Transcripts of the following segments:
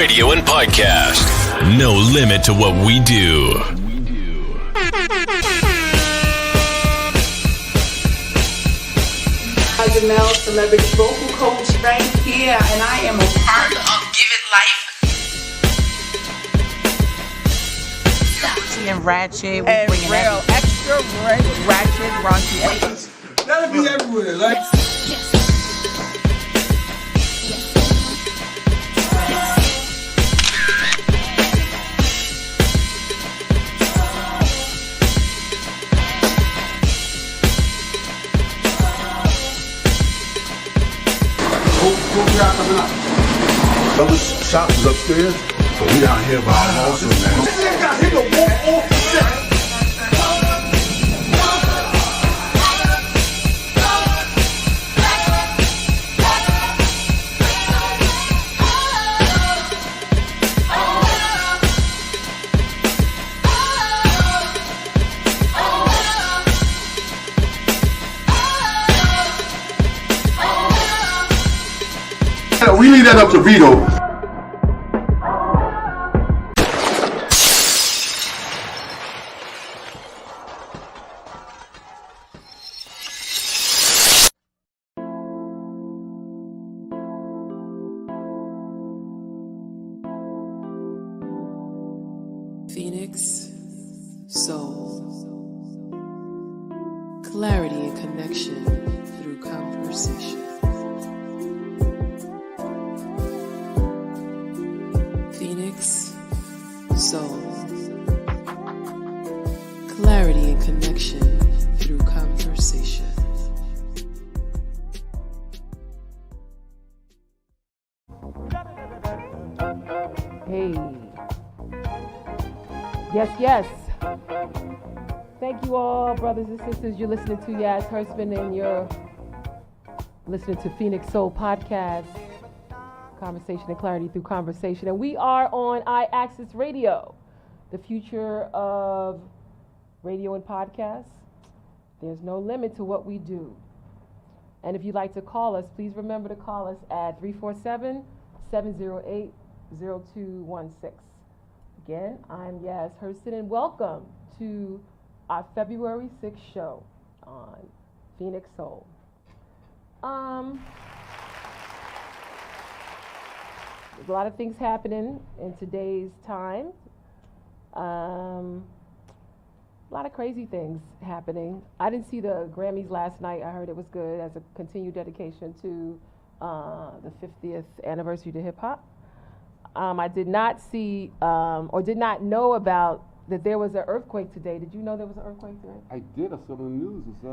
radio and podcast. No limit to what we do. Janelle, celebrity vocal coach right here, and I am a part of Give It Life. And ratchet, And real, extra ratchet, raunchy. That'll be everywhere, like. What we got coming up? Other shops is upstairs, but we down here by our also, man. We leave that up to Vito. Phoenix Soul. Clarity and connection through conversation. Phoenix Soul. Clarity and connection through conversation. Hey. Yes. Thank you all, brothers and sisters. You're listening to HURSTON, and you're listening to Phoenix Soul Podcast. Conversation and clarity through conversation. And we are on iAccess Radio, the future of radio and podcasts. There's no limit to what we do. And if you'd like to call us, please remember to call us at 347-708-0216. Again, I'm Yaz Hurston, and welcome to our February 6th show on Phoenix Soul. There's a lot of things happening in today's time. A lot of crazy things happening. I didn't see the Grammys last night. I heard it was good as a continued dedication to the 50th anniversary to hip hop. I did not see or did not know about that there was an earthquake today. Did you know there was an earthquake today? I did. I saw the news. It's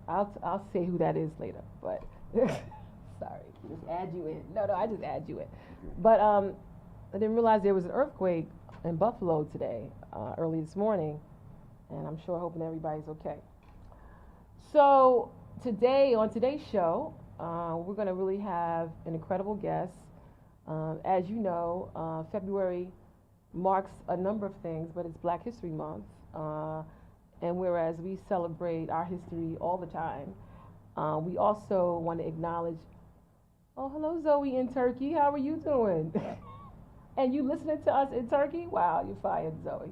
I'll say who that is later, but sorry, just add you in. No, I just add you in. Okay. But I didn't realize there was an earthquake in Buffalo today, early this morning, and I'm sure hoping everybody's okay. So today, on today's show, we're going to really have an incredible guest. As you know, February marks a number of things, but it's Black History Month. And whereas we celebrate our history all the time, we also want to acknowledge, oh, hello, Zoe in Turkey. How are you doing? And you listening to us in Turkey? Wow, you're fired, Zoe.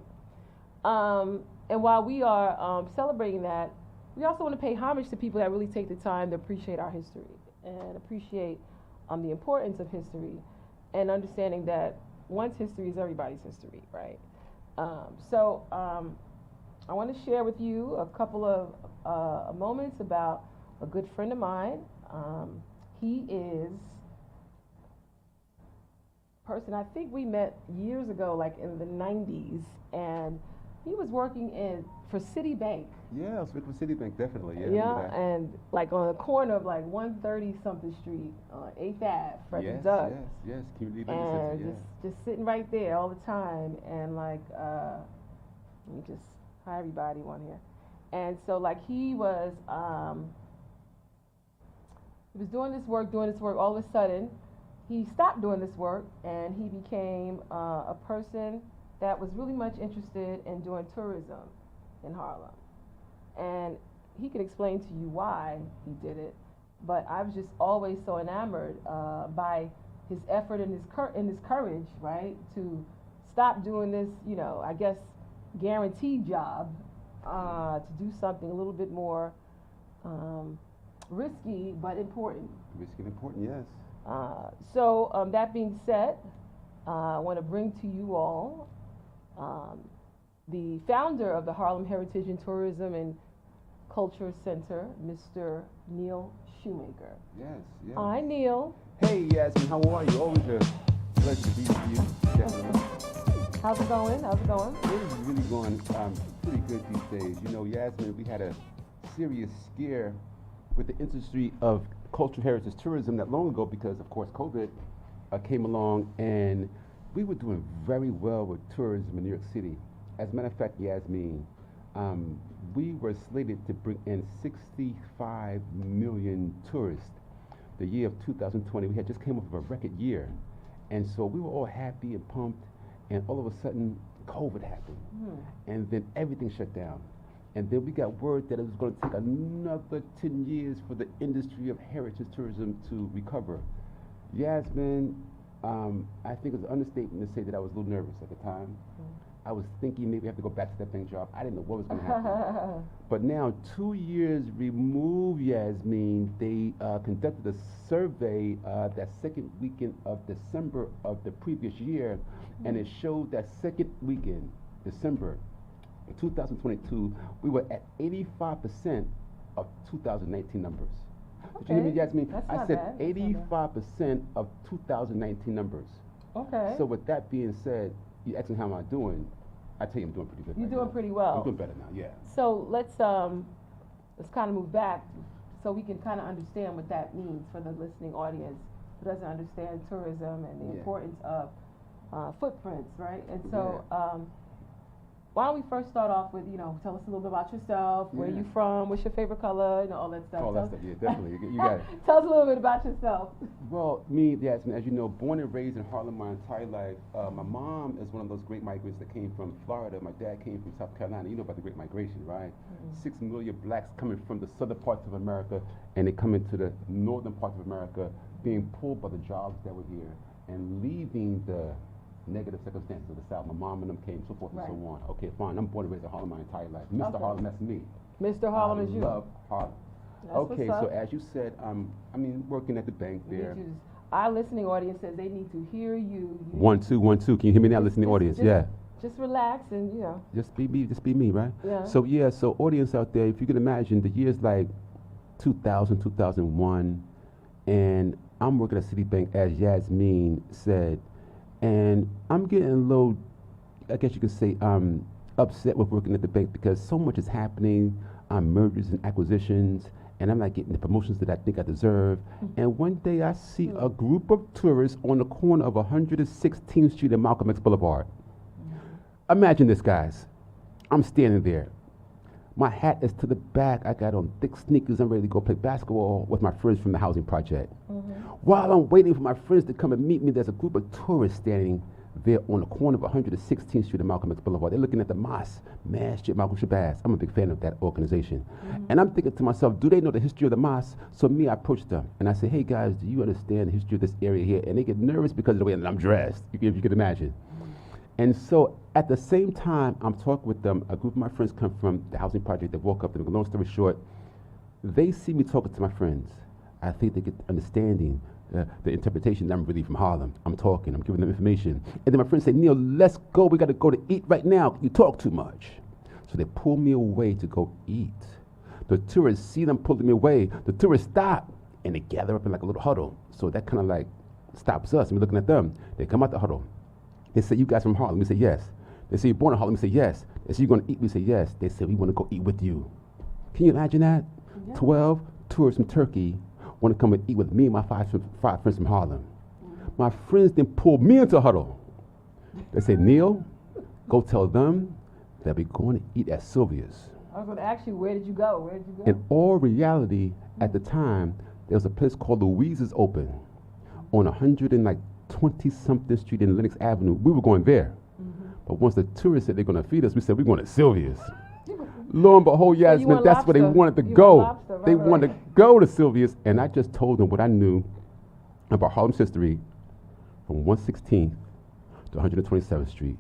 And while we are celebrating that, we also want to pay homage to people that really take the time to appreciate our history and appreciate the importance of history and understanding that one's history is everybody's history, right? So I want to share with you a couple of moments about a good friend of mine. He is a person I think we met years ago, like in the 90s, and he was working for Citibank. Yeah, I was working for Citibank, definitely. Yeah, and like on the corner of like 130 something street on 8th Ave, Frederick Doug. Yes, community bank and center, just sitting right there all the time, and like let me just hi everybody on here. And so like he was doing this work. All of a sudden, he stopped doing this work, and he became a person that was really much interested in doing tourism in Harlem. And he could explain to you why he did it, but I was just always so enamored by his effort and his courage, right, to stop doing this, I guess, guaranteed job, to do something a little bit more risky but important. Risky and important, yes. So that being said, I want to bring to you all the founder of the Harlem Heritage and Tourism and Culture Center, Mr. Neil Shoemaker. Yes, yes. Hi, Neil. Hey, Yasmin, how are you? Always a pleasure to be with you. Definitely. How's it going? It is really going pretty good these days. Yasmin, we had a serious scare with the industry of cultural heritage tourism not long ago because, of course, COVID came along and we were doing very well with tourism in New York City. As a matter of fact, Yasmin, we were slated to bring in 65 million tourists. The year of 2020, we had just came off of a record year. And so we were all happy and pumped, and all of a sudden, COVID happened. And then everything shut down. And then we got word that it was going to take another 10 years for the industry of heritage tourism to recover. Yasmin, I think it was an understatement to say that I was a little nervous at the time. I was thinking maybe I have to go back to that bank job. I didn't know what was going to happen. But now, 2 years removed, Yasmin, they conducted a survey that second weekend of December of the previous year, and it showed that second weekend, December 2022, we were at 85% of 2019 numbers. Did you hear me, Yasmin? That's I not said bad. 85% of 2019 numbers. Okay. So with that being said, you asking how am I doing? I tell you I'm doing pretty good. You're right doing now. pretty well. I'm doing better now, yeah. So let's kind of move back so we can kind of understand what that means for the listening audience who doesn't understand tourism and the importance of footprints, right? And so why don't we first start off with, tell us a little bit about yourself, where you from, what's your favorite color, all that stuff. All that stuff, yeah, definitely. You got it. Tell us a little bit about yourself. Well, me, Yasmin, as you know, born and raised in Harlem my entire life. My mom is one of those great migrants that came from Florida. My dad came from South Carolina. You know about the Great Migration, right? 6 million blacks coming from the southern parts of America, and they come into the northern parts of America, being pulled by the jobs that were here, and leaving the negative circumstances of the South. My mom and them came, so forth and so on. Okay, fine. I'm born and raised in Harlem my entire life. Mr. Harlem, that's me. Mr. Harlem is you. I love Harlem. That's Okay, what's so up. as you said, working at the bank there. Our listening audience says they need to hear you. 1 2 1 2. Can you hear me now, listening audience? Yeah. Just relax and Just be me, right? Yeah. So audience out there, if you can imagine, the years like 2000, 2001, and I'm working at Citibank, as Yasmin said, and I'm getting a little, I guess you could say, upset with working at the bank because so much is happening, mergers and acquisitions, and I'm not getting the promotions that I think I deserve. And one day I see a group of tourists on the corner of 116th Street and Malcolm X Boulevard. Imagine this, guys. I'm standing there. My hat is to the back. I got on thick sneakers. I'm ready to go play basketball with my friends from the housing project. While I'm waiting for my friends to come and meet me, there's a group of tourists standing there on the corner of 116th Street and Malcolm X Boulevard. They're looking at the mosque, Masjid Malcolm Shabazz. I'm a big fan of that organization. And I'm thinking to myself, do they know the history of the mosque? So me, I approached them and I said, hey guys, do you understand the history of this area here? And they get nervous because of the way that I'm dressed, if you could imagine. And so at the same time, I'm talking with them. A group of my friends come from the housing project. They walk up to me. Long story short, they see me talking to my friends. I think they get understanding the interpretation that I'm really from Harlem. I'm talking. I'm giving them information. And then my friends say, Neil, let's go. We got to go to eat right now. You talk too much. So they pull me away to go eat. The tourists see them pulling me away. The tourists stop, and they gather up in like a little huddle. So that kind of like stops us. And we're looking at them. They come out the huddle. They say, you guys from Harlem? We say, yes. They say, you're born in Harlem? We say, yes. They say, you're going to eat? We say, yes. They say, we want to go eat with you. Can you imagine that? Yeah. 12 tourists from Turkey want to come and eat with me and my five friends from Harlem. My friends then pulled me into a huddle. They say, Neil, go tell them that we're going to eat at Sylvia's. I was going to ask you, where did you go? In all reality, at the time, there was a place called Louise's Open on 120-something street in Lenox Avenue. We were going there. But once the tourists said they're going to feed us, we said we're going to Sylvia's. Lo and behold, Yasmin, that's where they wanted to go. Lobster, they wanted to go to Sylvia's, and I just told them what I knew about Harlem's history from 116th to 127th Street.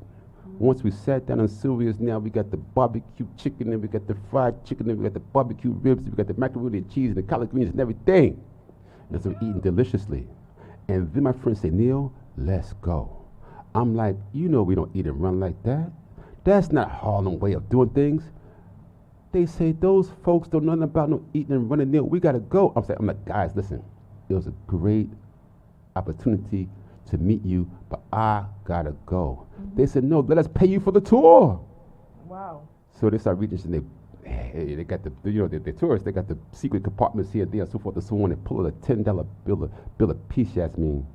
Once we sat down on Sylvia's, now we got the barbecue chicken, and we got the fried chicken, and we got the barbecue ribs, and we got the macaroni and cheese, and the collard greens, and everything. And so we're eating deliciously. And then my friends say, Neil, let's go. I'm like, you know we don't eat and run like that. That's not Harlem way of doing things. They say, those folks don't know nothing about no eating and running, Neil. We got to go. I'm like, guys, listen. It was a great opportunity to meet you, but I got to go. They said, no, let us pay you for the tour. Wow. So they start reading, and they got the tourists, they got the secret compartments here and there, so forth and so on. They pull out a $10 bill of peace, Yasmin.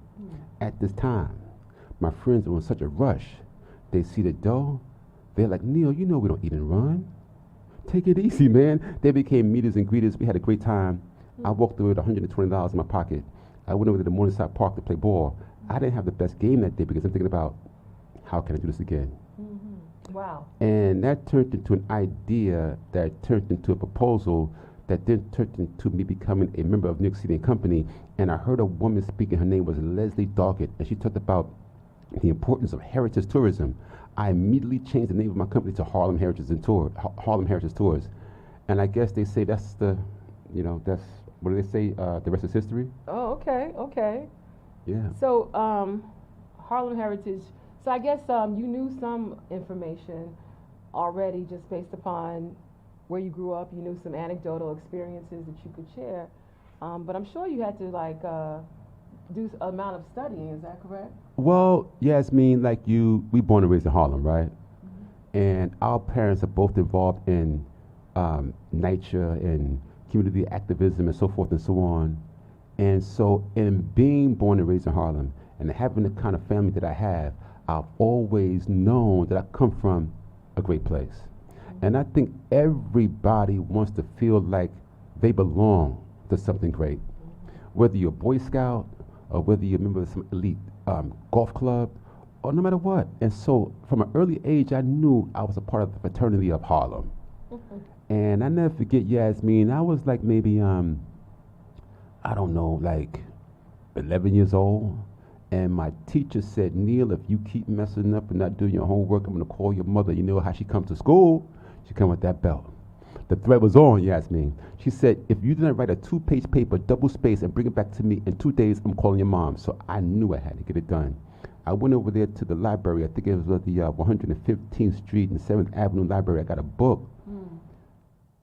At this time, my friends were in such a rush. They see the dough. They're like, Neil, you know we don't eat and run. Take it easy, man. They became meeters and greeters. We had a great time. I walked away with $120 in my pocket. I went over to the Morningside Park to play ball. I didn't have the best game that day because I'm thinking about, how can I do this again? Wow. And that turned into an idea that turned into a proposal that then turned into me becoming a member of New York City and Company. And I heard a woman speaking. Her name was Leslie Doggett, and she talked about the importance of heritage tourism. I immediately changed the name of my company to Harlem Heritage Tours. And I guess they say that's the, that's, what do they say, the rest is history? Oh, okay. Yeah. So, Harlem Heritage. So I guess you knew some information already just based upon where you grew up. You knew some anecdotal experiences that you could share. But I'm sure you had to do an amount of studying. Is that correct? Well, Yasmin, like you, we born and raised in Harlem, right? And our parents are both involved in nature and community activism and so forth and so on. And so in being born and raised in Harlem and having the kind of family that I have, I've always known that I come from a great place. And I think everybody wants to feel like they belong to something great. Whether you're a Boy Scout or whether you're a member of some elite golf club or no matter what. And so from an early age, I knew I was a part of the fraternity of Harlem. And I never forget, Yasmin, I was like maybe, I don't know, like 11 years old. And my teacher said, Neil, if you keep messing up and not doing your homework, I'm going to call your mother. You know how she comes to school? She come with that belt. The thread was on, Yasmin. She said, if you didn't write a 2-page paper, double space, and bring it back to me in 2 days, I'm calling your mom. So I knew I had to get it done. I went over there to the library. I think it was at the 115th Street and 7th Avenue Library. I got a book.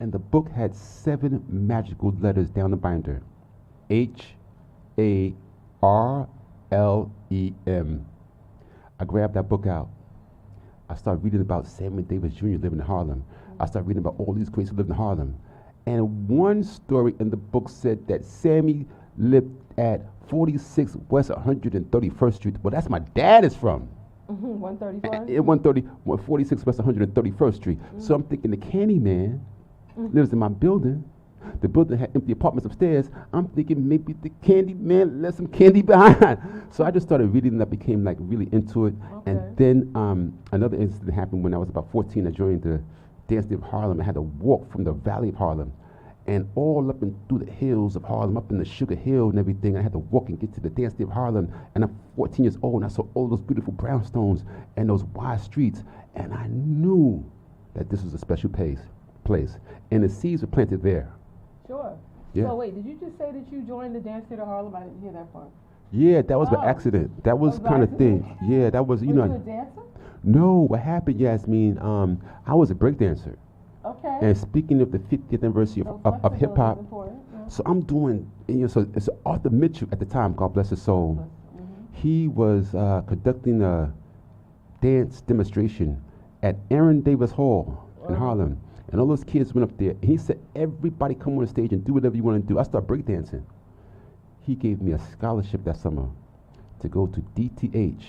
And the book had 7 magical letters down the binder. H-A-R-L-E-M. I grabbed that book out. I started reading about Sammy Davis Jr. living in Harlem. I started reading about all these greats who lived in Harlem. And one story in the book said that Sammy lived at 46 West 131st Street. Well, that's my dad is from. 131st? 46 West 131st Street. So I'm thinking the Candy Man lives in my building. The building had empty apartments upstairs. I'm thinking maybe the Candy Man left some candy behind. So I just started reading and I became like really into it. Okay. And then another incident happened when I was about 14. I joined the Dance Theater of Harlem. I had to walk from the Valley of Harlem and all up and through the hills of Harlem, up in the Sugar Hill and everything. I had to walk and get to the Dance Theater of Harlem. And I'm 14 years old and I saw all those beautiful brownstones and those wide streets. And I knew that this was a special place. And the seeds were planted there. Sure. Yeah. So wait, did you just say that you joined the Dance Theater of Harlem? I didn't hear that part. Yeah, that was by Oh. accident. That was by kind of accident? thing. Yeah, that was, Were you a dancer? No, what happened, Yasmin, I was a breakdancer. Okay. And speaking of the 50th anniversary So of hip flexibility hop, is important, yeah. so I'm doing, so it's Arthur Mitchell at the time, God bless his soul. He was conducting a dance demonstration at Aaron Davis Hall in Harlem. And all those kids went up there. And he said, everybody come on the stage and do whatever you want to do. I started breakdancing. He gave me a scholarship that summer to go to DTH.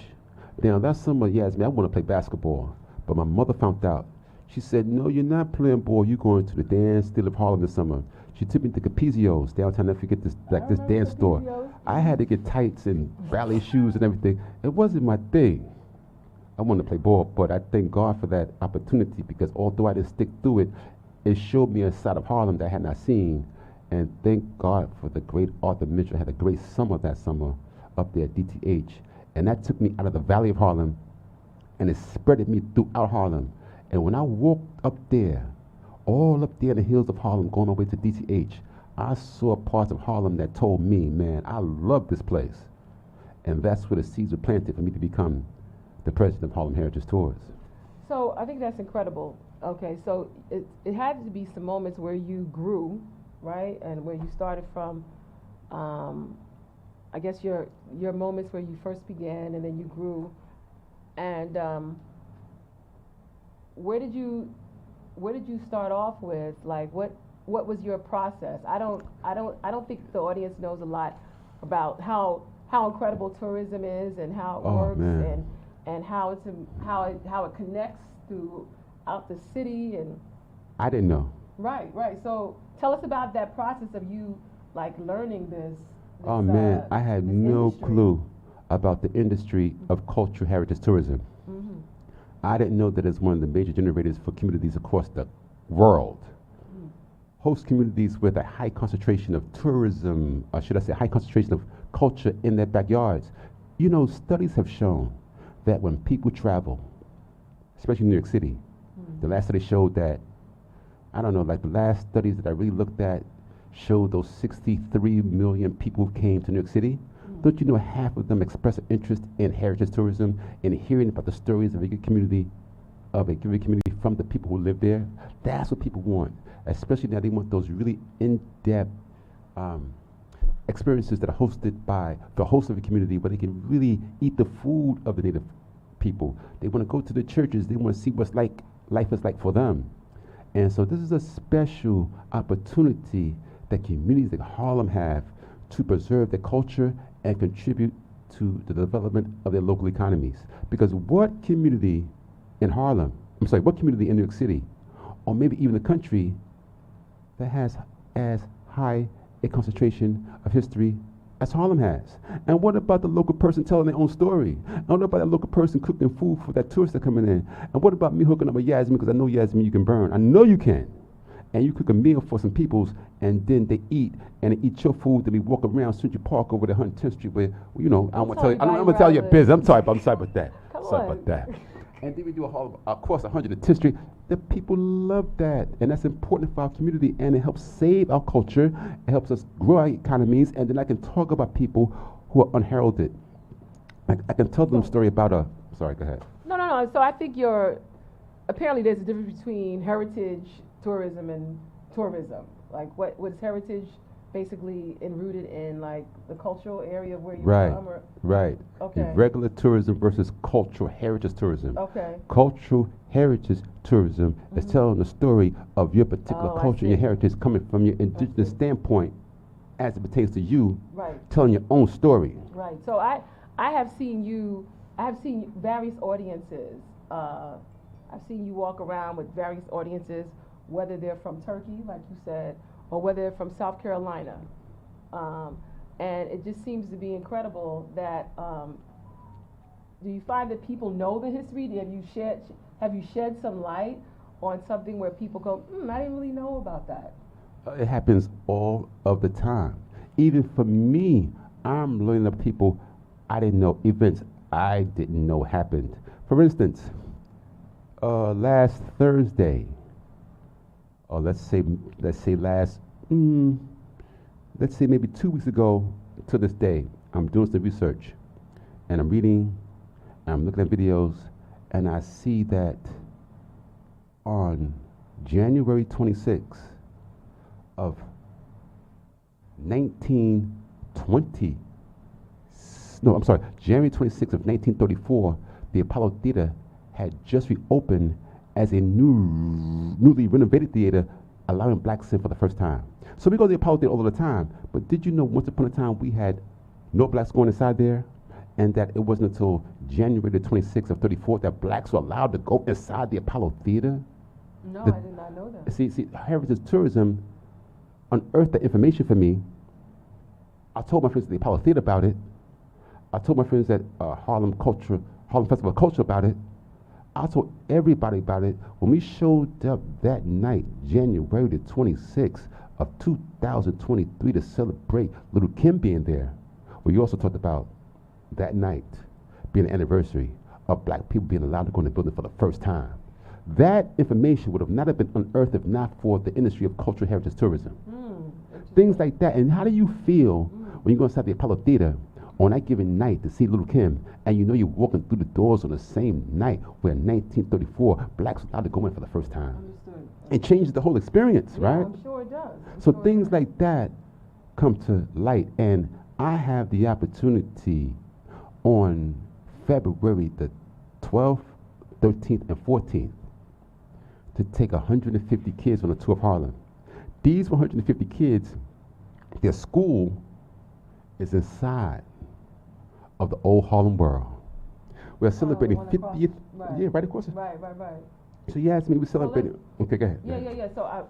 Now, that summer, Yasmin, I want to play basketball. But my mother found out. She said, no, you're not playing ball. You're going to the Dance Theater of Harlem this summer. She took me to Capizio's downtown. I forget this, like this dance store. I had to get tights and ballet shoes and everything. It wasn't my thing. I wanted to play ball, but I thank God for that opportunity because although I didn't stick through it, it showed me a side of Harlem that I had not seen. And thank God for the great Arthur Mitchell. I had a great summer that summer up there at DTH. And that took me out of the Valley of Harlem, and it spreaded me throughout Harlem. And when I walked up there, all up there in the hills of Harlem, going all the way to DTH, I saw parts of Harlem that told me, man, I love this place. And that's where the seeds were planted for me to become the president of Harlem Heritage Tours. So I think that's incredible. Okay, so it had to be some moments where you grew, right, and where you started from. I guess your moments where you first began, and then you grew, and where did you start off with? Like, what was your process? I don't think the audience knows a lot about how incredible tourism is and how it works, man. and how it connects throughout the city. And I didn't know. Right. So tell us about that process of you like learning this. Oh man, I had no industry. clue about the industry of cultural heritage tourism. Mm-hmm. I didn't know that it's one of the major generators for communities across the world. Mm. Host communities with a high concentration of tourism, or should I say high concentration of culture in their backyards. You know, studies have shown that when people travel, especially in New York City, the last study showed that, I don't know, like the last studies that I really looked at showed those 63 million people who came to New York City. Don't you know half of them express an interest in heritage tourism and hearing about the stories of a given community from the people who live there? That's what people want, especially now they want those really in-depth experiences that are hosted by the host of a community where they can really eat the food of the native people. They want to go to the churches. They want to see what's like life is like for them. And so this is a special opportunity that communities like Harlem have to preserve their culture and contribute to the development of their local economies. Because what community in what community in New York City, or maybe even the country, that has as high a concentration of history as Harlem has? And what about the local person telling their own story? And what about that local person cooking food for that tourist that's coming in? And what about me hooking up with Yasmin, because I know Yasmin you can burn. I know you can. And you cook a meal for some peoples, and then they eat, and they eat your food, then we walk around Central Park over to 110th Street where, you know, I'm gonna tell you a business. I'm sorry about that. Sorry about that. And then we do a whole across 110th Street. The people love that, and that's important for our community, and it helps save our culture. It helps us grow our economies, and then I can talk about people who are unheralded. Like I can tell them a story about sorry, go ahead. No. So I think apparently there's a difference between heritage tourism and tourism. Like what is heritage basically rooted in like the cultural area of where you're from? Right. Okay. Regular tourism versus cultural heritage tourism. Okay. Cultural heritage tourism is telling the story of your particular culture and your heritage coming from your indigenous standpoint as it pertains to you, telling your own story. Right. So I have seen various audiences. I've seen you walk around with various audiences, whether they're from Turkey, like you said, or whether they're from South Carolina. And it just seems to be incredible that, do you find that people know the history? Have you shed some light on something where people go, I didn't really know about that? It happens all of the time. Even for me, I'm learning of people I didn't know, events I didn't know happened. For instance, last Thursday, or let's say maybe 2 weeks ago to this day, I'm doing some research, and I'm reading, and I'm looking at videos, and I see that on January 26th of 1920, January 26th of 1934, the Apollo Theater had just reopened as a newly renovated theater, allowing blacks in for the first time. So we go to the Apollo Theater all the time, but did you know once upon a time we had no blacks going inside there, and that it wasn't until January the 26th of 34 that blacks were allowed to go inside the Apollo Theater? No, I did not know that. See, heritage tourism unearthed that information for me. I told my friends at the Apollo Theater about it. I told my friends at Harlem Festival of Culture about it. I told everybody about it. When we showed up that night, January the 26th of 2023, to celebrate Little Kim being there, we also talked about that night. being an anniversary of black people being allowed to go in the building for the first time. That information would have not have been unearthed if not for the industry of cultural heritage tourism. Things like that. And how do you feel when you go inside the Apollo Theater on that given night to see Little Kim, and you know you're walking through the doors on the same night where in 1934 blacks were allowed to go in for the first time? Understood. It changes the whole experience, Yeah, right? I'm sure it does. So things like that come to light, and I have the opportunity on February the 12th, 13th, and 14th to take 150 kids on a tour of Harlem. These 150 kids, their school is inside of the old Harlem World. We're celebrating one across- 50th, right. yeah, right across. Right. So you asked me, we celebrating. Okay, go ahead. Yeah.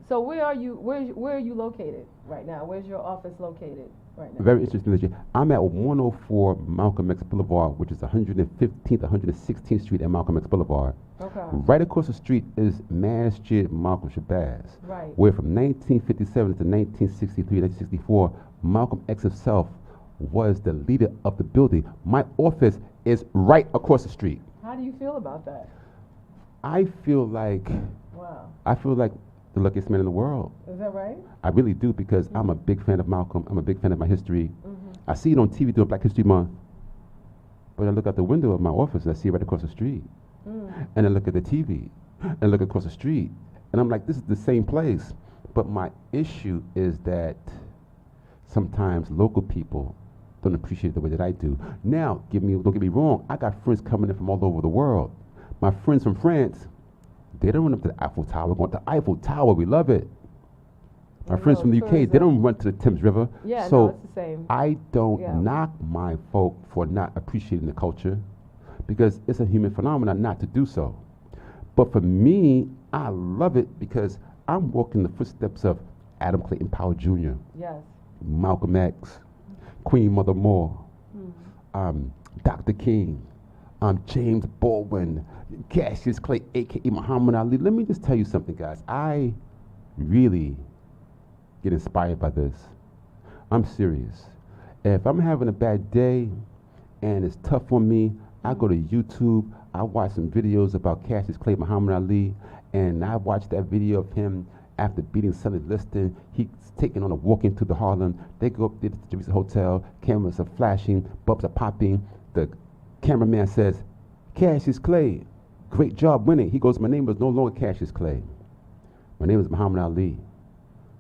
So where are you? Where are you located right now? Where's your office located right now? Very interesting that I'm at 104 Malcolm X Boulevard, which is 115th, 116th Street at Malcolm X Boulevard. Okay. Right across the street is Masjid Malcolm Shabazz, Right. where from 1957 to 1963, 1964, Malcolm X himself was the leader of the building. My office is right across the street. How do you feel about that? I feel like Wow. the luckiest man in the world. Is that right? I really do, because I'm a big fan of Malcolm. I'm a big fan of my history. Mm-hmm. I see it on TV during Black History Month, but I look out the window of my office and I see it right across the street. And I look at the TV and look across the street, and I'm like, this is the same place. But my issue is that sometimes local people don't appreciate it the way that I do. Now, don't get me wrong, I got friends coming in from all over the world. My friends from France, they don't run up to the Eiffel Tower. Going to the Eiffel Tower, we love it. My friends from the UK, they don't run to the Thames River. Yeah, so no, it's the same. I don't Yeah. knock my folk for not appreciating the culture, because it's a human phenomenon not to do so. But for me, I love it because I'm walking the footsteps of Adam Clayton Powell Jr., Yes. Malcolm X, Queen Mother Moore, Dr. King, James Baldwin, Cassius Clay, a.k.a. Muhammad Ali. Let me just tell you something, guys. I really get inspired by this. I'm serious. If I'm having a bad day and it's tough on me, I go to YouTube, I watch some videos about Cassius Clay, Muhammad Ali, and I watched that video of him after beating Sonny Liston. He's taking on a walk into the Harlem. They go up there to the Teresa Hotel, cameras are flashing, bulbs are popping. The cameraman says, Cassius Clay, great job winning. He goes, my name is no longer Cassius Clay. My name is Muhammad Ali.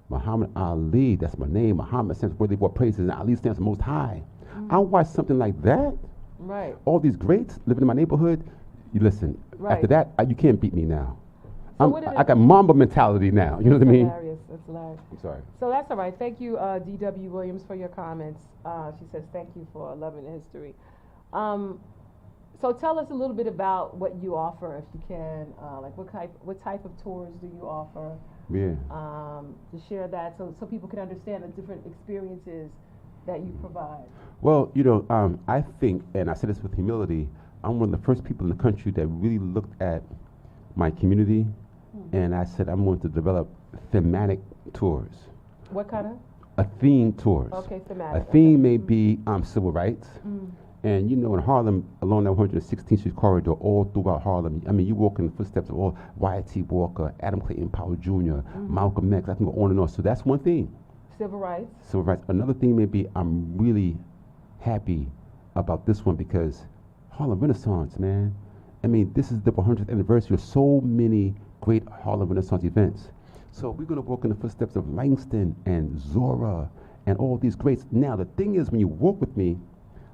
Muhammad Ali, that's my name. Muhammad stands for worthy of all praises, and Ali stands for most high. I watch something like that. Right. All these greats living in my neighborhood. You listen. Right. After that, you can't beat me now. So what did I got Mamba mentality now. You know what I mean? Hilarious. That's hilarious. I'm sorry. So that's all right. Thank you, D.W. Williams, for your comments. She says thank you for loving the history. So tell us a little bit about what you offer, if you can. Like what type of tours do you offer? Yeah. To share that so people can understand the different experiences that you provide. Well, I think, and I say this with humility, I'm one of the first people in the country that really looked at my community, and I said I'm going to develop thematic tours. What kind of? A theme tours. Okay, thematic. A theme may be civil rights. And in Harlem, along that 116th Street corridor, all throughout Harlem, I mean, you walk in the footsteps of all Y.T. Walker, Adam Clayton Powell Jr., Malcolm X, I can go on and on. So that's one theme. Civil rights. Civil rights. Another thing may be, I'm really happy about this one because Harlem Renaissance, man. I mean, this is the 100th anniversary of so many great Harlem Renaissance events. So we're going to walk in the footsteps of Langston and Zora and all these greats. Now, the thing is, when you walk with me,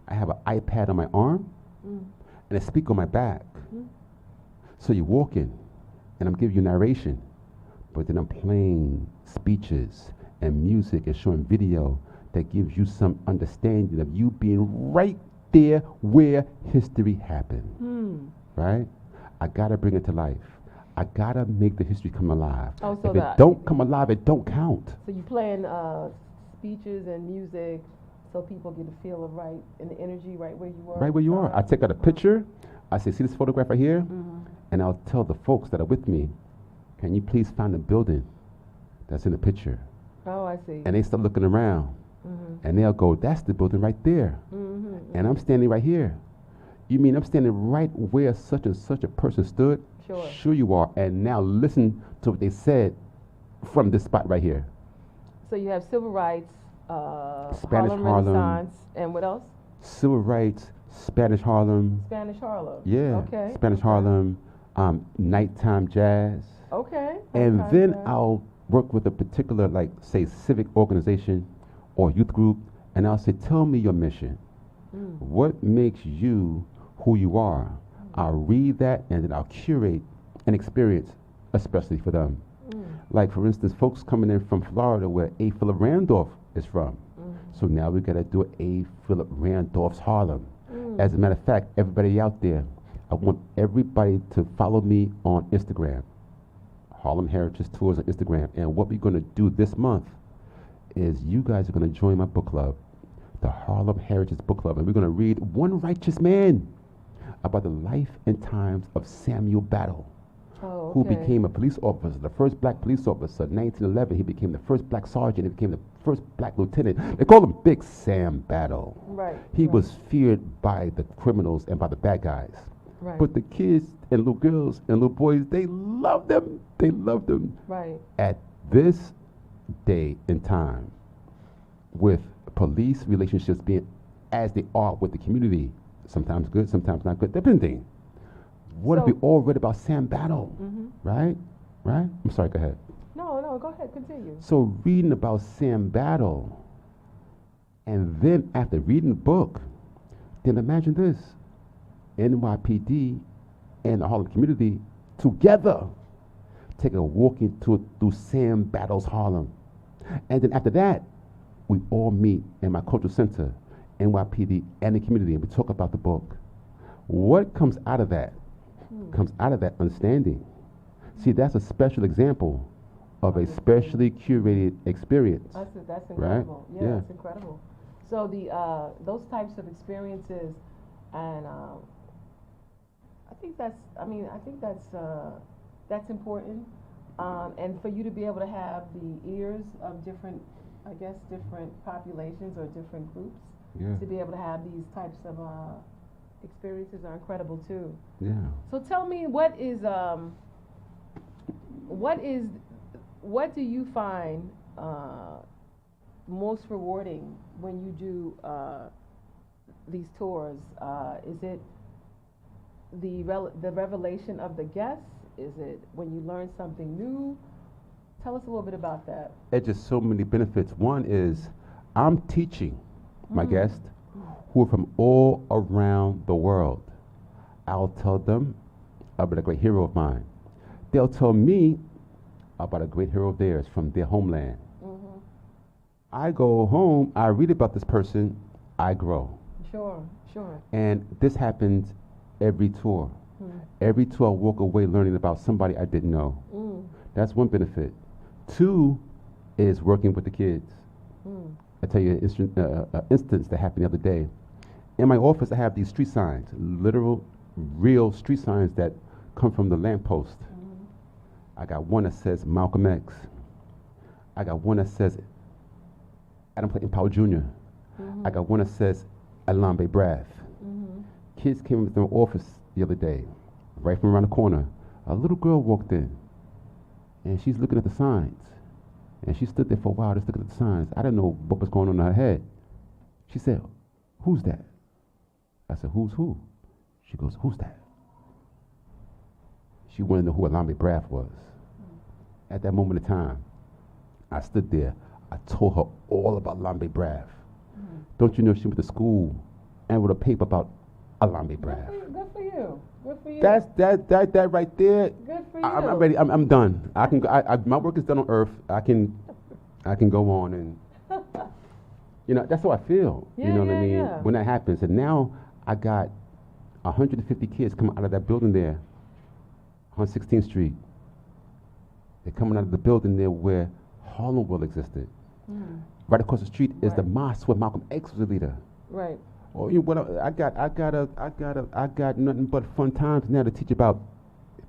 I have an iPad on my arm and a speaker on my back. So you're walking, and I'm giving you narration, but then I'm playing speeches and music and showing video that gives you some understanding of you being right there where history happened. Right? I gotta bring it to life. I gotta make the history come alive. Oh, so if it don't come alive, it don't count. So you playing speeches and music so people get a feel of right and the energy right where you are. Right where you are. I take out a picture. I say, see this photograph right here? And I'll tell the folks that are with me, can you please find the building that's in the picture? Oh, I see. And they start looking around. And they'll go, that's the building right there. And I'm standing right here. You mean I'm standing right where such and such a person stood? Sure. Sure you are. And now listen to what they said from this spot right here. So you have civil rights, Spanish Harlem Harlem. Renaissance, and what else? Civil rights, Spanish Harlem. Spanish Harlem. Yeah. Okay. Spanish okay. Harlem, nighttime jazz. Okay. And nighttime then jazz. I'll work with a particular, like, say, civic organization or youth group, and I'll say, tell me your mission. What makes you who you are? I'll read that, and then I'll curate an experience, especially for them. Like, for instance, folks coming in from Florida where A. Philip Randolph is from. So now we got to do A. Philip Randolph's Harlem. As a matter of fact, everybody out there, I want everybody to follow me on Instagram. Harlem Heritage Tours on Instagram. And what we're going to do this month is you guys are going to join my book club, the Harlem Heritage Book Club. And we're going to read One Righteous Man about the life and times of Samuel Battle. Oh, Who okay. became a police officer, the first black police officer. 1911, he became the first black sergeant. He became the first black lieutenant. They called him Big Sam Battle. Right. He right, was feared by the criminals and by the bad guys. Right. But the kids and little girls and little boys, they loved him. They loved him. right. At this day and time, with police relationships being as they are with the community, sometimes good, sometimes not good, depending. What if So- we all read about Sam Battle, right? Right? I'm sorry, go ahead. No, go ahead, continue. So reading about Sam Battle, and then after reading the book, then imagine this, NYPD and the Harlem community together take a walking tour through Sam Battle's Harlem. And then after that, we all meet in my cultural center, NYPD and the community, and we talk about the book. What comes out of that? Comes out of that understanding. See, that's a special example of a specially curated experience. That's Right? incredible. Yeah, Yeah. that's incredible. So the those types of experiences, and I think that's important. And for you to be able to have the ears of different populations or different groups, Yeah. to be able to have these types of experiences are incredible too. Yeah. So tell me, what do you find most rewarding when you do these tours? Is it the revelation of the guests? Is it when you learn something new? Tell us a little bit about that. It's just so many benefits. One is I'm teaching my guests who are from all around the world. I'll tell them about a great hero of mine. They'll tell me about a great hero of theirs from their homeland. I go home, I read about this person, I grow. Sure. And this happens every tour. Every tour I walk away learning about somebody I didn't know. That's one benefit. Two is working with the kids. I tell you an instance that happened the other day. In my office, I have these street signs, literal, real street signs that come from the lamppost. I got one that says Malcolm X. I got one that says Adam Clayton Powell Jr. I got one that says Alambe Brath. Kids came into my office the other day, right from around the corner. A little girl walked in, and she's looking at the signs. And she stood there for a while just looking at the signs. I didn't know what was going on in her head. She said, "Who's that?" I said, "Who's who?" She goes, "Who's that?" She wanted to know who Alambe Brath was. At that moment in time, I stood there. I told her all about Alambe Brath. Don't you know she went to school and wrote a paper about Alambe Brath? Good for you. Good for you. That's that right there. Good for you. I'm ready. I'm done. I can. My work is done on Earth. I can go on and. That's how I feel. Yeah, you know what I yeah, mean? yeah. When that happens, and now I got 150 kids coming out of that building there, on 16th Street. They're coming out of the building there where Harlemville existed. Right across the street is the mosque where Malcolm X was the leader. Right. Oh, I got nothing but fun times now to teach about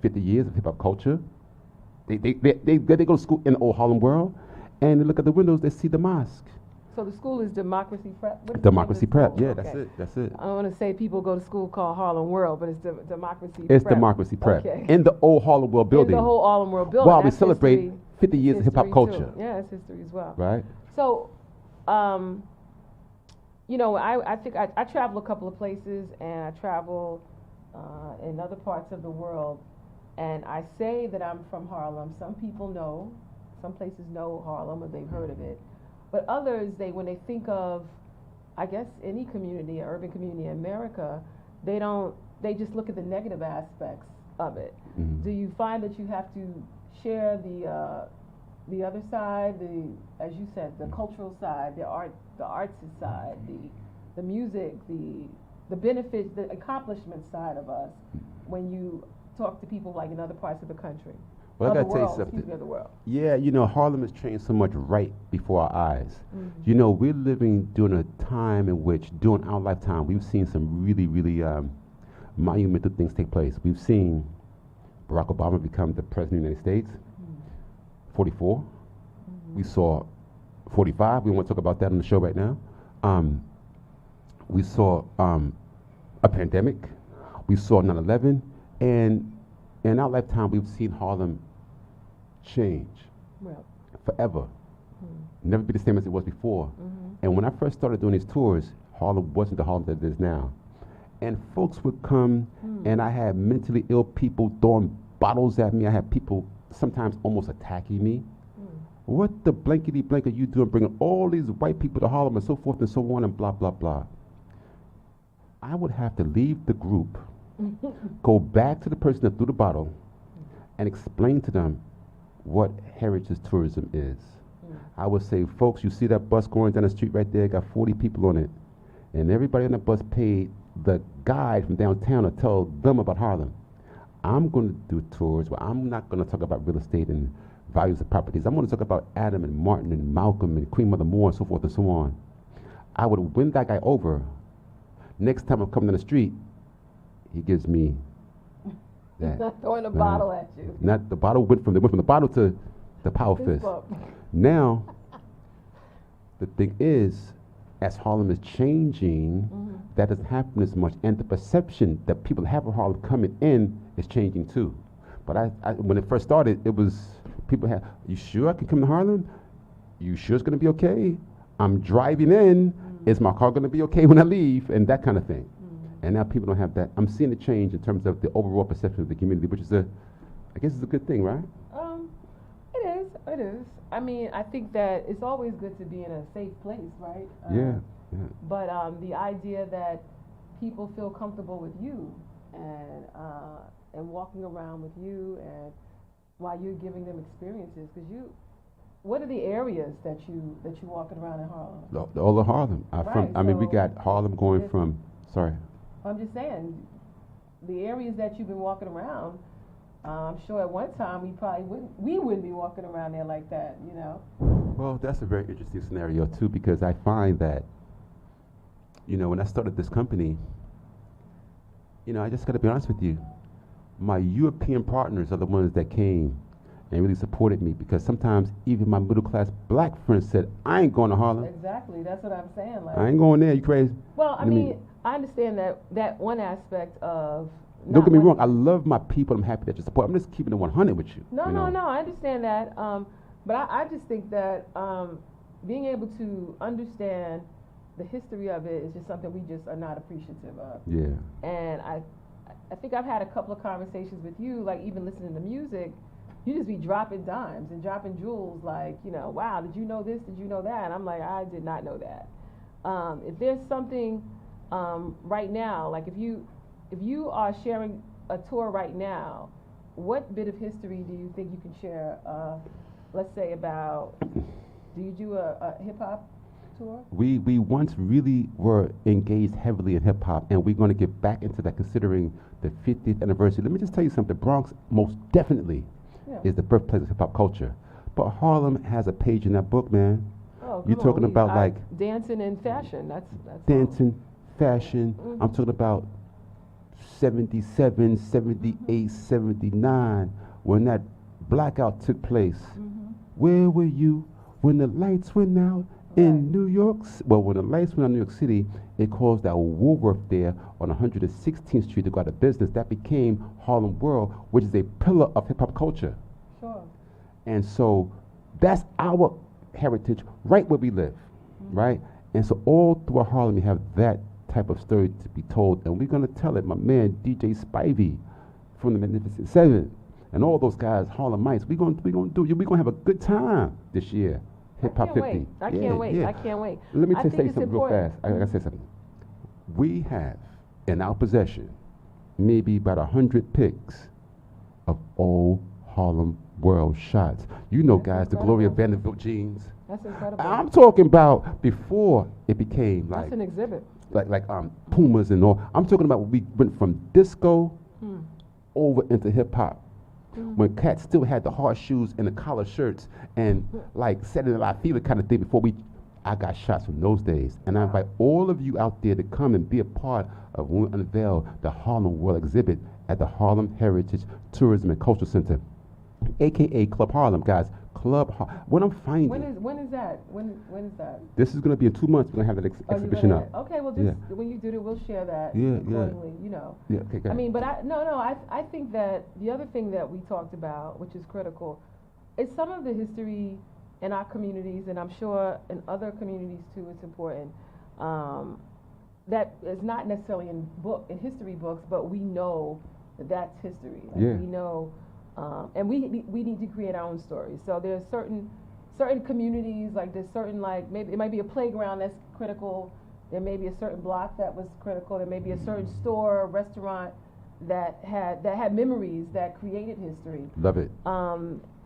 50 years of hip hop culture. They go to school in the old Harlem world, and they look at the windows, they see the mosque. So the school is Democracy Prep? What is the name of Democracy the Prep. school? Yeah, Okay. that's it. I don't want to say people go to school called Harlem World, but it's Democracy It's Prep. Democracy Prep. Okay. In the old Harlem World building. In the whole Harlem World building. While we That's celebrate history. 50 years of hip hop History, too. culture. Yeah, it's history as well. Right? So, you know, I think I travel a couple of places, and I travel in other parts of the world, and I say that I'm from Harlem. Some people know, some places know Harlem, or they've heard of it, but others, when they think of, I guess, any community, an urban community in America, they just look at the negative aspects of it. Mhm. Do you find that you have to share the other side, as you said, the cultural side, the arts side, the music, the benefits, the accomplishment side of us when you talk to people like in other parts of the country? Well, I Of gotta the tell you world, something. excuse me, of the world. Yeah, you know, Harlem has changed so much right before our eyes. Mhm. You know, we're living during a time in which, during our lifetime, we've seen some really, really monumental things take place. We've seen Barack Obama become the president of the United States, 44. We saw 45. We won't talk about that on the show right now. We saw a pandemic. We saw 9/11. And in our lifetime, we've seen Harlem change Well, forever. Never be the same as it was before. And when I first started doing these tours, Harlem wasn't the Harlem that it is now. And folks would come, and I had mentally ill people throwing bottles at me. I had people sometimes almost attacking me. What the blankety blank are you doing, bringing all these white people to Harlem and so forth and so on and blah, blah, blah. I would have to leave the group, go back to the person that threw the bottle, and explain to them what heritage tourism is. I would say, folks, you see that bus going down the street right there, got 40 people on it, and everybody on the bus paid the guide from downtown to tell them about Harlem. I'm going to do tours where I'm not going to talk about real estate and values of properties. I'm going to talk about Adam and Martin and Malcolm and Queen Mother Moore and so forth and so on. I would win that guy over. Next time I'm coming down the street, he gives me that. not throwing a bottle at you. Not the bottle went from the bottle to the power Fist fist. bump. Now, the thing is, as Harlem is changing, that doesn't happen as much, and the perception that people have of Harlem coming in is changing too. But I when it first started, it was people had, you sure I can come to Harlem? You sure it's gonna be okay? I'm driving in. Is my car gonna be okay when I leave? And that kind of thing. And now people don't have that. I'm seeing a change in terms of the overall perception of the community, which is I guess it's a good thing, right? It is. I mean, I think that it's always good to be in a safe place, right? Yeah. But the idea that people feel comfortable with you and walking around with you, and while you're giving them experiences, because what are the areas that you walking around in Harlem? All of Harlem. I mean, we so got Harlem going it's- from. Sorry. I'm just saying, the areas that you've been walking around, I'm sure at one time we wouldn't be walking around there like that, you know. Well, that's a very interesting scenario too, because I find that, you know, when I started this company, you know, I just got to be honest with you, my European partners are the ones that came and really supported me, because sometimes even my middle class black friends said, I ain't going to Harlem. Exactly, that's what I'm saying. Like, I ain't going there. You crazy? well, I mean, I understand that one aspect of. Don't get me wrong. wanting- I love my people. I'm happy that you support. I'm just keeping it 100 with you. No, you no, know? no. I understand that. But I just think that being able to understand the history of it is just something we just are not appreciative of. Yeah. And I think I've had a couple of conversations with you, like even listening to music, you just be dropping dimes and dropping jewels, like, you know, wow, did you know this? Did you know that? And I'm like, I did not know that. If there's something right now, like if you are sharing a tour right now, what bit of history do you think you can share? Let's say about, do you do a hip hop tour? We once really were engaged heavily in hip hop, and we're going to get back into that considering the 50th anniversary. Let me just tell you something. The Bronx most definitely is the birthplace of hip hop culture. But Harlem has a page in that book, man. Oh, You're talking about like dancing in fashion. That's dancing, fashion. I'm talking about 77, 78, 79, when that blackout took place. Where were you when the lights went out In New York, well, when the lights went on New York City, it caused that Woolworth there on 116th Street to go out of business. That became Harlem World, which is a pillar of hip hop culture. Sure. And so that's our heritage right where we live, right? And so all through Harlem, you have that type of story to be told. And we're going to tell it. My man, DJ Spivey from the Magnificent Seven and all those guys, Harlemites, we're going to have a good time this year. Hip Hop 50. I can't wait. I can't wait. Let me I just think say it's something real important. fast. I gotta say something. We have in our possession maybe about 100 pics of old Harlem World shots. You know, That's guys, incredible. the Gloria Vanderbilt jeans. That's incredible. I'm talking about before it became That's like an exhibit. Pumas and all. I'm talking about when we went from disco over into hip hop. When cats still had the hard shoes and the collar shirts and like Saturday Night Fever kind of thing I got shots from those days. And I invite all of you out there to come and be a part of when we unveil the Harlem World exhibit at the Harlem Heritage Tourism and Cultural Center, AKA Club Harlem, guys. What I'm finding. When is that? When is that? This is going to be in 2 months. We're going to have that exhibition up. Okay, well, just when you do it, we'll share that accordingly. You know. Yeah. Okay. Go ahead. I mean, but I think that the other thing that we talked about, which is critical, is some of the history in our communities, and I'm sure in other communities too. It's important that is not necessarily in history books, but we know that that's history. Like we know. And we need to create our own stories. So there's certain communities, like there's certain, like maybe it might be a playground that's critical. There may be a certain block that was critical. There may be a certain store or restaurant that had memories that created history. Love it.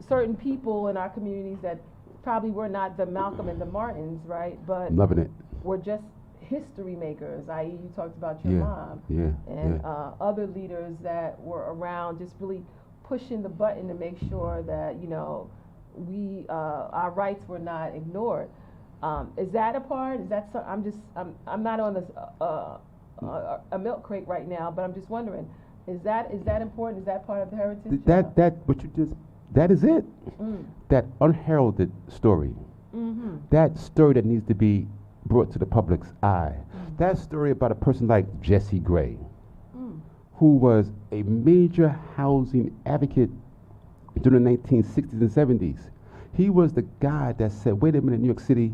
Certain people in our communities that probably were not the Malcolm and the Martins, right? But loving it. Were just history makers, i.e. you talked about your mom. And other leaders that were around just really pushing the button to make sure that we our rights were not ignored. Is that a part? Is that I'm not on this a milk crate right now, but I'm just wondering, is that important? Is that part of the heritage? That is it. That unheralded story. That story that needs to be brought to the public's eye. That story about a person like Jesse Gray, who was a major housing advocate during the 1960s and 70s. He was the guy that said, wait a minute, New York City,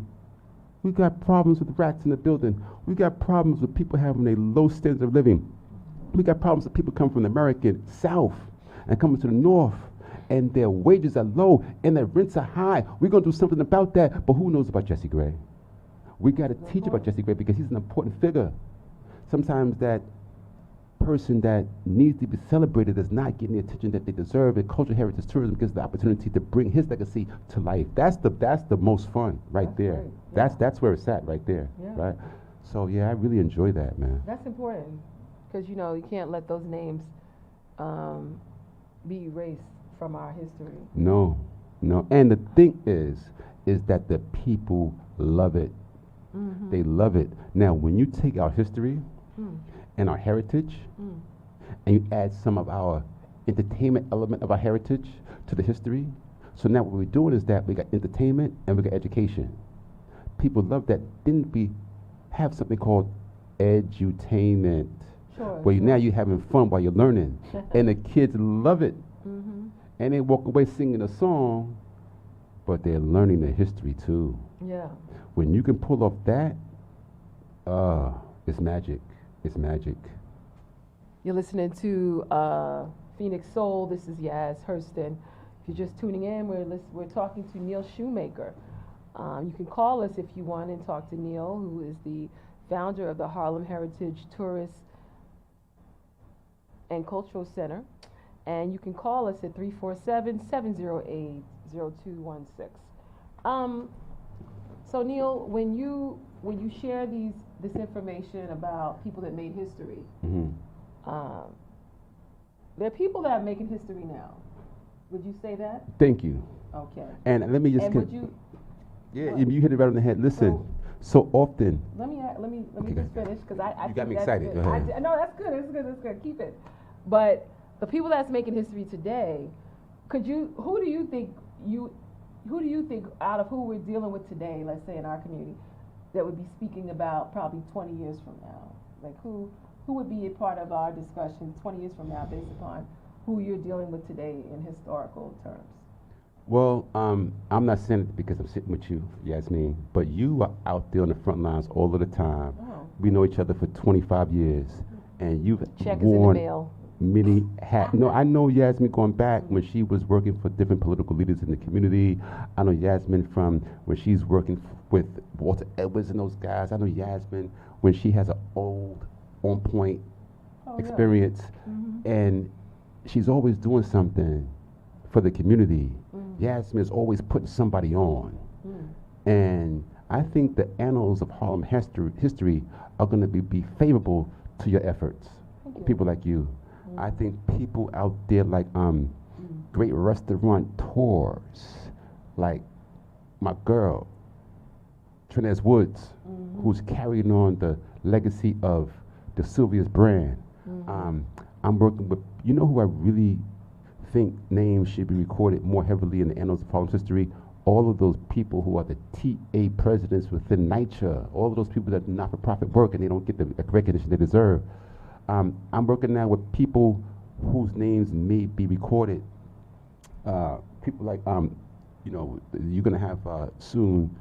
we got problems with rats in the building. We got problems with people having a low standard of living. We got problems with people coming from the American South and coming to the North, and their wages are low and their rents are high. We're going to do something about that, but who knows about Jesse Gray? We got to teach about Jesse Gray because he's an important figure. Sometimes that person that needs to be celebrated is not getting the attention that they deserve, and cultural heritage tourism gives the opportunity to bring his legacy to life. That's the most fun right there. Great. That's where it's at right there, right? So I really enjoy that, man. That's important because you can't let those names be erased from our history. No, and the thing is that the people love it. They love it. Now, when you take our history and our heritage, and you add some of our entertainment element of our heritage to the history, so now what we're doing is that we got entertainment and we got education. People love that. Then we have something called edutainment, where now you're having fun while you're learning, and the kids love it, and they walk away singing a song, but they're learning the history too. Yeah. When you can pull off that, it's magic. It's magic. You're listening to Phoenix Soul. This is Yaz Hurston. If you're just tuning in, we're talking to Neil Shoemaker. You can call us if you want and talk to Neil, who is the founder of the Harlem Heritage Tourist and Cultural Center. And you can call us at 347-708-0216. So Neil, when you share this information about people that made history, there are people that are making history now. Would you say that? Thank you. Okay. And let me just. And would you? Yeah, you hit it right on the head. Listen, so often. Let me just finish because I you got me that's excited. Good. Go ahead. No, that's good. That's good. Keep it. But the people that's making history today, who do you think who do you think, out of who we're dealing with today, let's say in our community, that would be speaking about probably 20 years from now? Like who would be a part of our discussion 20 years from now based upon who you're dealing with today in historical terms? Well, I'm not saying it because I'm sitting with you, Yasmin, but you are out there on the front lines all of the time. Oh. We know each other for 25 years, and you've Check is in the worn mail. many hats. No, I know Yasmin going back when she was working for different political leaders in the community. I know Yasmin from when she's working with Walter Edwards and those guys. I know Yasmin when she has an old, on-point experience, and she's always doing something for the community. Yasmin is always putting somebody on. And I think the annals of Harlem history are going to be favorable to your efforts. People like you. I think people out there like great restaurateurs, like my girl, Trinez Woods, who's carrying on the legacy of the Sylvia's brand. I'm working with, you know who I really think names should be recorded more heavily in the annals of Harlem's history? All of those people who are the TA presidents within NYCHA, all of those people that do not-for-profit work and they don't get the recognition they deserve. I'm working now with people whose names may be recorded. People like, you know, you're going to have soon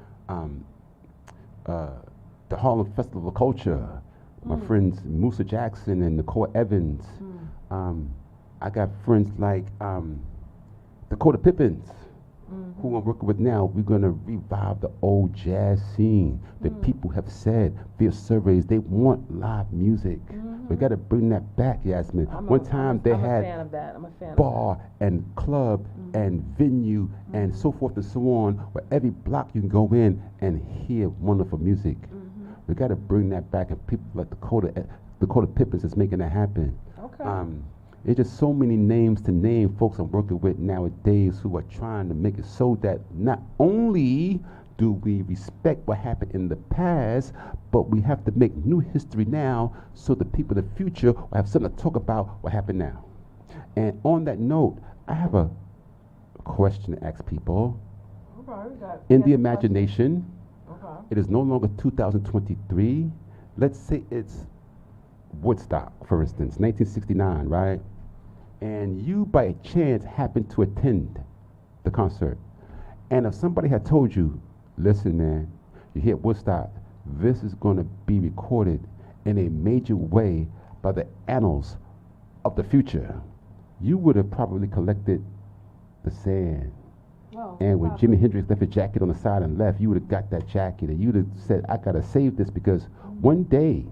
the Harlem Festival of Culture. My friends Musa Jackson and Nicole Evans. I got friends like Dakota Pippins, who I'm working with now. We're going to revive the old jazz scene. The people have said via surveys they want live music. We got to bring that back, Yasmin. One time they had bar and club and venue and so forth and so on, where every block you can go in and hear wonderful music. We got to bring that back, and people like Dakota Pippins is making that happen. There's just so many names to name, folks I'm working with nowadays who are trying to make it so that not only do we respect what happened in the past, but we have to make new history now so the people in the future will have something to talk about what happened now. And on that note, I have a question to ask people. In the imagination, it is no longer 2023. Let's say it's Woodstock, for instance, 1969, right? And you, by chance, happen to attend the concert. And if somebody had told you, listen, man, you hit Woodstock, this is going to be recorded in a major way by the annals of the future, you would have probably collected the sand. And when Jimi Hendrix left his jacket on the side and left, you would have got that jacket, and you would have said, I got to save this because one day,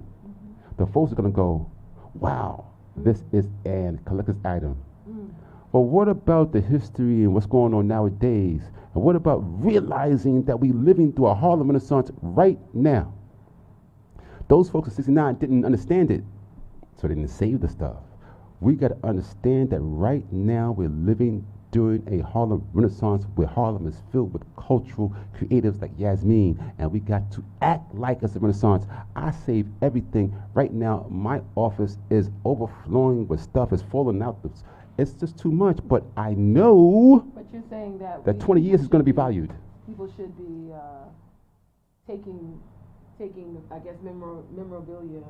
the folks are going to go, wow, this is a collector's item. But what about the history and what's going on nowadays? And what about realizing that we're living through a Harlem Renaissance right now? Those folks in 69 didn't understand it, so they didn't save the stuff. We got to understand that right now we're living during a Harlem Renaissance where Harlem is filled with cultural creatives like Yasmin, and we got to act like it's a Renaissance. I save everything. Right now, my office is overflowing with stuff. It's falling out. It's just too much, but I know But you're saying that 20 years is going to be valued. People should be taking, I guess, memorabilia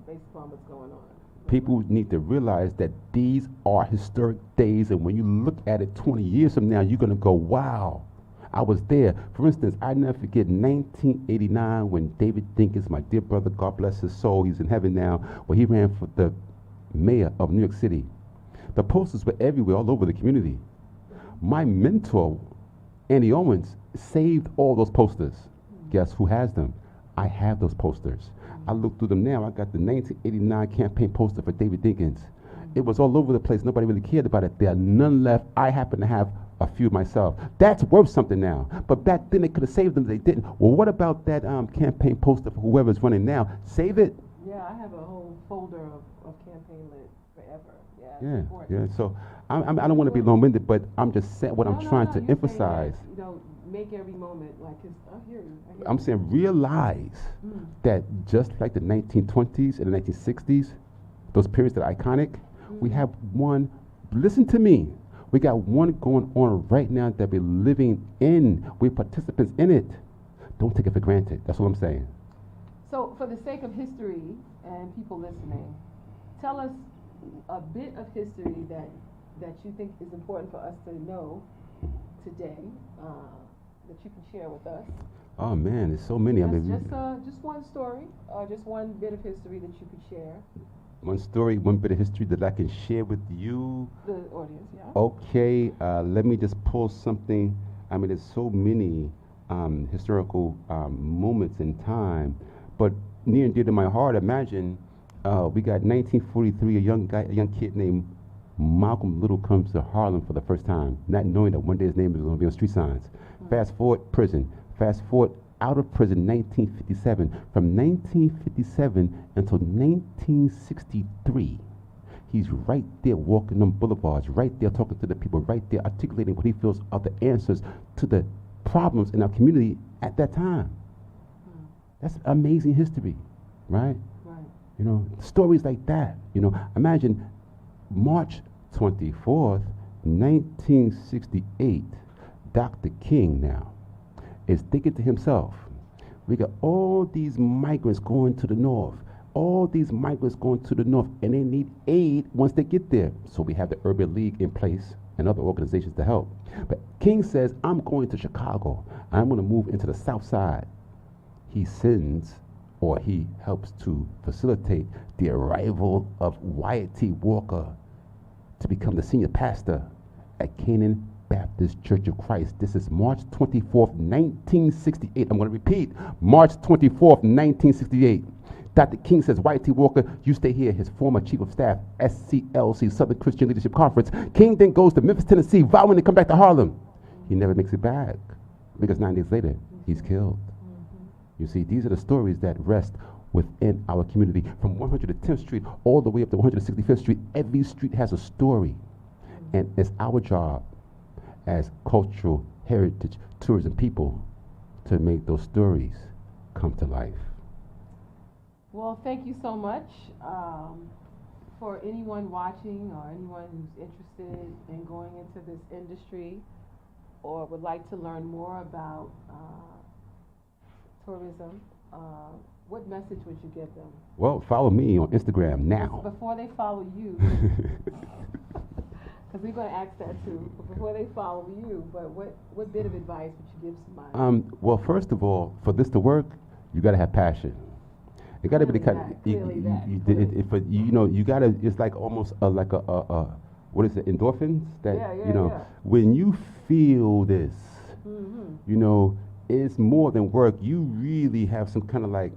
based upon what's going on. People need to realize that these are historic days, and when you look at it 20 years from now, you're going to go, wow, I was there. For instance, I never forget 1989 when David Dinkins, my dear brother, God bless his soul, he's in heaven now, when he ran for the mayor of New York City. The posters were everywhere, all over the community. My mentor, Andy Owens, saved all those posters. Guess who has them? I have those posters. I look through them now. I got the 1989 campaign poster for David Dinkins. It was all over the place. Nobody really cared about it. There are none left. I happen to have a few myself. That's worth something now. But back then they could have saved them. They didn't. Well, what about that campaign poster for whoever's running now? Save it. Yeah, I have a whole folder of campaign lit forever. Yeah. So I don't want to be long-winded, but I'm just saying what I'm trying to emphasize. Make every moment like I hear you. I'm saying realize that just like the 1920s and the 1960s, those periods that are iconic, we have one, listen to me, We got one going on right now that we're living in. We're participants in it. Don't take it for granted. That's what I'm saying. So, for the sake of history and people listening, tell us a bit of history that you think is important for us to know today, that you can share with us. Oh man, there's so many. Just one story, just one bit of history that you could share. One story, one bit of history that I can share with you. The audience, yeah. Okay, let me just pull something. I mean, there's so many historical moments in time, but near and dear to my heart, imagine we got 1943, a young kid named Malcolm Little comes to Harlem for the first time, not knowing that one day his name is going to be on street signs. Fast forward, prison. Fast forward, out of prison, 1957. From 1957 until 1963, he's right there walking on boulevards, right there talking to the people, right there articulating what he feels are the answers to the problems in our community at that time. That's amazing history, right? Right. You know, stories like that. You know, imagine March 24th, 1968, Dr. King now is thinking to himself, we got all these migrants going to the north, and they need aid once they get there. So we have the Urban League in place and other organizations to help. But King says, I'm going to Chicago. I'm going to move into the South Side. He sends, or he helps to facilitate the arrival of Wyatt T. Walker to become the senior pastor at Canaan Baptist Church of Christ. This is March 24th, 1968. I'm going to repeat, March 24th, 1968. Dr. King says, Wyatt T. Walker, you stay here, his former chief of staff, SCLC, Southern Christian Leadership Conference. King then goes to Memphis, Tennessee, vowing to come back to Harlem. He never makes it back, because 9 days later, he's killed. You see, these are the stories that rest within our community. From 110th Street all the way up to 165th Street, every street has a story. And it's our job as cultural heritage tourism people to make those stories come to life. Well, thank you so much. For anyone watching or anyone who's interested in going into this industry or would like to learn more about tourism, what message would you give them? Well, follow me on Instagram now. Before they follow you, because we're going to ask that too, but before they follow you, but what bit of advice would you give somebody? Well, first of all, for this to work, you got to have passion. You got to be kind of, you got to, it's like almost like what is it, endorphins? When you feel this, you know, it's more than work. You really have some kind of like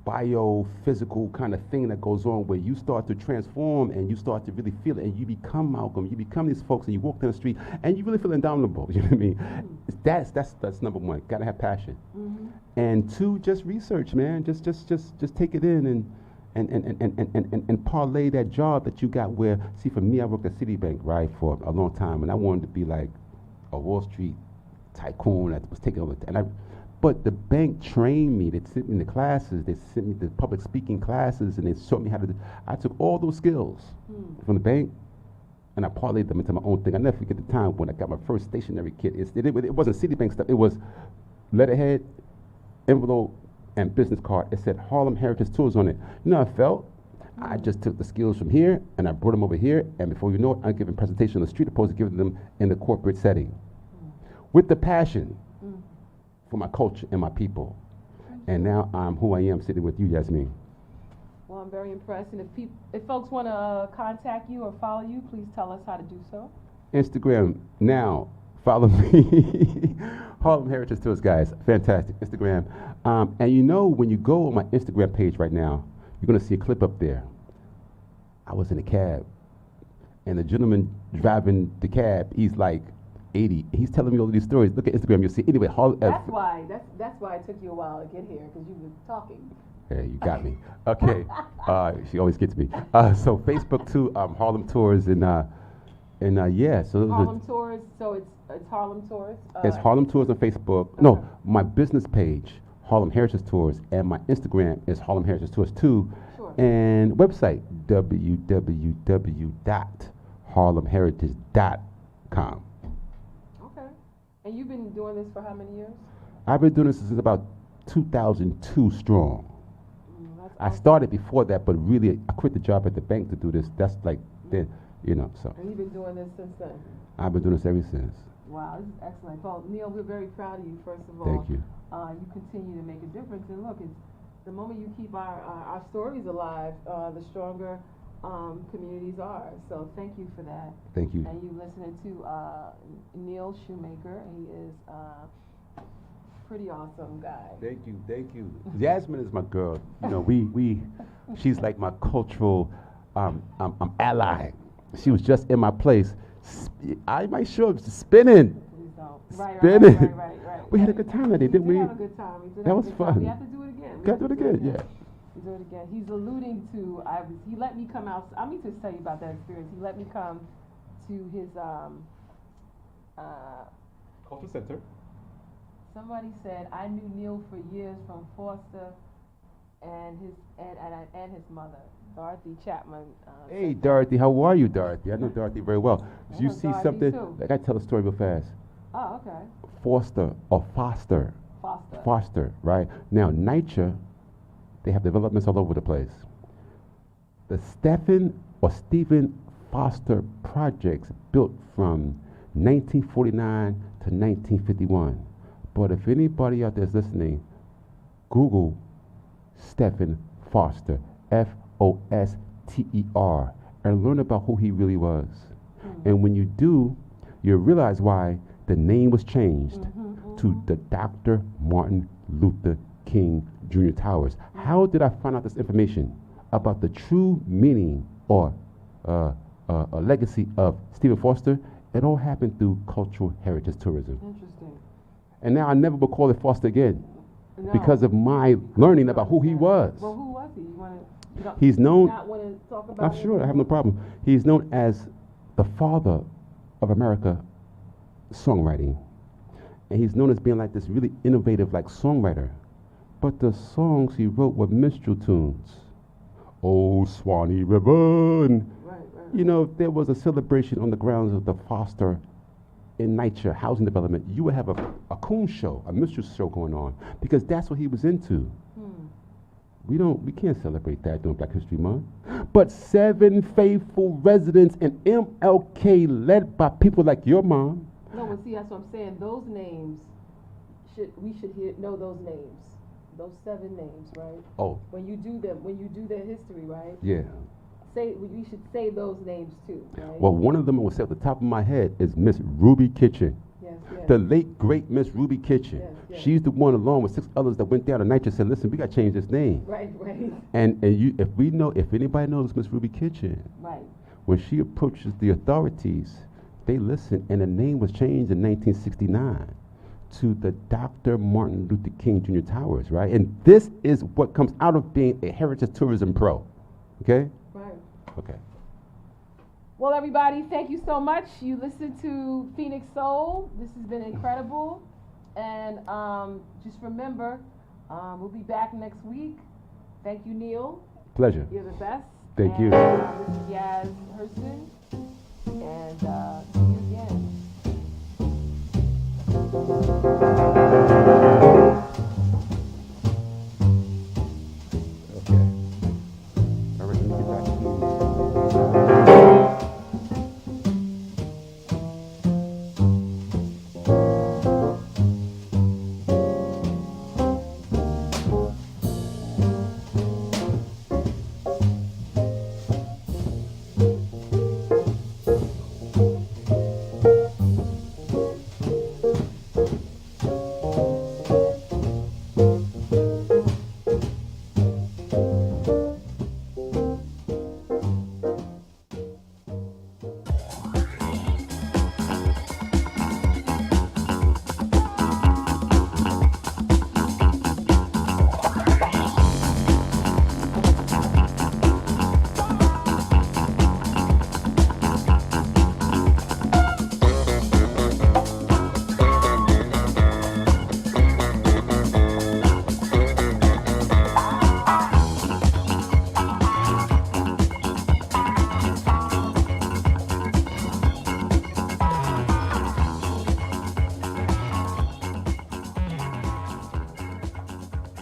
biophysical kind of thing that goes on where you start to transform and you start to really feel it and you become Malcolm, you become these folks and you walk down the street and you really feel indomitable, you know what I mean? That's number one, gotta have passion. And two, just research, man, just take it in and parlay that job that you got where, see for me, I worked at Citibank, right, for a long time and I wanted to be like a Wall Street tycoon that was taking over, but the bank trained me. They sent me the classes. They sent me the public speaking classes, and they showed me how to do. I took all those skills from the bank, and I parlayed them into my own thing. I never forget the time when I got my first stationery kit. It wasn't Citibank stuff. It was letterhead, envelope, and business card. It said Harlem Heritage Tours on it. You know how I felt? I just took the skills from here, and I brought them over here, and before you know it, I'm giving presentations on the street opposed to giving them in the corporate setting. With the passion for my culture and my people. And now I'm who I am sitting with you, Yasmin. Well, I'm very impressed. And if folks want to contact you or follow you, please tell us how to do so. Instagram, now, follow me. Harlem Heritage Tours, guys. Fantastic. Instagram. And you know, when you go on my Instagram page right now, you're going to see a clip up there. I was in a cab, and the gentleman driving the cab, he's like 80. He's telling me all of these stories. Look at Instagram, you'll see. Anyway, that's why it took you a while to get here, because you were talking. Hey, you got me. Okay. She always gets me. So Facebook too, Harlem Tours, and yeah. So Harlem Tours. So it's Harlem Tours. It's Harlem Tours on Facebook. Okay. No, my business page, Harlem Heritage Tours, and my Instagram is Harlem Heritage Tours too. Sure. And website harlemheritage.com. Okay. And you've been doing this for how many years? I've been doing this since about 2002 strong. That's I awesome. started before that, but really I quit the job at the bank to do this. That's like, so. And you've been doing this since then? I've been doing this ever since. Wow, this is excellent. Well, Neil, we're very proud of you, first of all. Thank you. You continue to make a difference. And look, it's the moment you keep our stories alive, the stronger communities are. So thank you for that. Thank you. And you're listening to Neil Shoemaker. He is pretty awesome guy. Thank you. Jasmine is my girl. She's like my cultural ally. She was just in my place. I might show up spinning. Please don't. Right. We had a good time that day, didn't we? We did have a good time. That was fun. We have to do it again. Got to do it again, yeah. We do it again. He's alluding to. He let me come out. I need to tell you about that experience. He let me come to his Cultural Center. Somebody said I knew Neil for years from Foster and his mother, Dorothy Chapman. Hey, Dorothy, how are you, Dorothy? I know Dorothy very well. I You know see Dorothy something? too. I gotta tell a story real fast. Oh, okay. Foster, right? Now, NYCHA, they have developments all over the place. The Stephen Foster projects built from 1949 to 1951. But if anybody out there is listening, Google Stephen Foster, Foster, and learn about who he really was. And when you do, you realize why the name was changed to the Dr. Martin Luther King Jr. Towers. How did I find out this information about the true meaning or a legacy of Stephen Foster? It all happened through cultural heritage tourism. Interesting. And now I never will call it Foster again No. because of my learning about who he was. Well, who was he? He's known. Not want to talk about I'm sure, I have no problem. He's known as the father of America songwriting. And he's known as being like this really innovative like songwriter. But the songs he wrote were minstrel tunes. Oh, Swanee River. And, Right. there was a celebration on the grounds of the Foster in NYCHA housing development. You would have a coon show, a minstrel show going on, because that's what he was into. We can't celebrate that during Black History Month. But 7 faithful residents in MLK, led by people like your mom. No, well, see, that's what I'm saying. Those names, we should know those names. Those 7 names, right? Oh, When you do their history, right? yeah. We should say those names too, right? Well, one of them I will say at the top of my head is Miss Ruby Kitchen. Yes. The late, great Miss Ruby Kitchen. Yes. She's the one, along with 6 others, that went down to NYCHA and said, listen, we got to change this name. Right. And if anybody knows Miss Ruby Kitchen, Right. when she approaches the authorities, they listen, and the name was changed in 1969 to the Dr. Martin Luther King Jr. Towers, right? And this is what comes out of being a heritage tourism pro, okay? Right. Okay. Well, everybody, thank you so much. You listened to Phoenix Soul. This has been incredible. And just remember, we'll be back next week. Thank you, Neil. Pleasure. You're the best. Thank you. This is Yaz Hurston. And see you again.